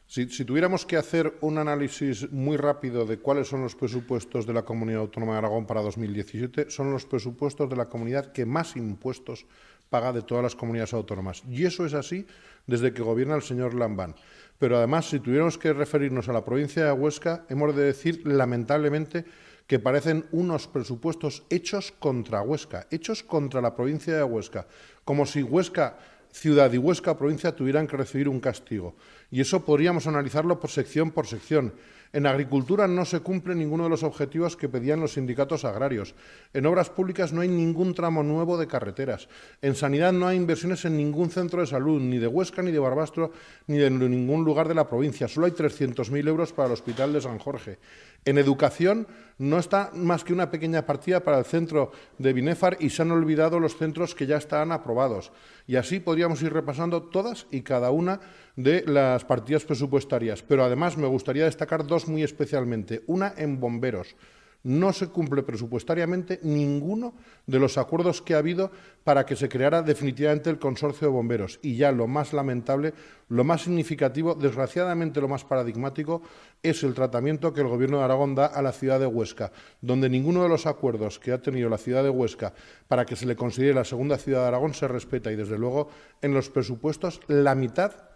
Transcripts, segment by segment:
Si tuviéramos que hacer un análisis muy rápido de cuáles son los presupuestos de la Comunidad Autónoma de Aragón para 2017, son los presupuestos de la comunidad que más impuestos paga de todas las comunidades autónomas. Y eso es así desde que gobierna el señor Lambán. Pero además, si tuviéramos que referirnos a la provincia de Huesca, hemos de decir, lamentablemente, que parecen unos presupuestos hechos contra Huesca, hechos contra la provincia de Huesca, como si Huesca ciudad y Huesca provincia tuvieran que recibir un castigo. Y eso podríamos analizarlo por sección por sección. En agricultura no se cumple ninguno de los objetivos que pedían los sindicatos agrarios. En obras públicas no hay ningún tramo nuevo de carreteras. En sanidad no hay inversiones en ningún centro de salud, ni de Huesca, ni de Barbastro, ni de ningún lugar de la provincia. Solo hay 300.000 euros para el Hospital de San Jorge. En educación no está más que una pequeña partida para el centro de Binéfar y se han olvidado los centros que ya están aprobados. Y así podríamos ir repasando todas y cada una de las partidas presupuestarias. Pero además me gustaría destacar dos muy especialmente. Una en bomberos. No se cumple presupuestariamente ninguno de los acuerdos que ha habido para que se creara definitivamente el consorcio de bomberos. Y ya lo más lamentable, lo más significativo, desgraciadamente lo más paradigmático, es el tratamiento que el Gobierno de Aragón da a la ciudad de Huesca, donde ninguno de los acuerdos que ha tenido la ciudad de Huesca para que se le considere la segunda ciudad de Aragón se respeta. Y, desde luego, en los presupuestos, la mitad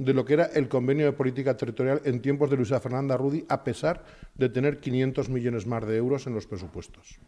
de lo que era el convenio de política territorial en tiempos de Luisa Fernanda Rudy, a pesar de tener 500 millones más de euros en los presupuestos.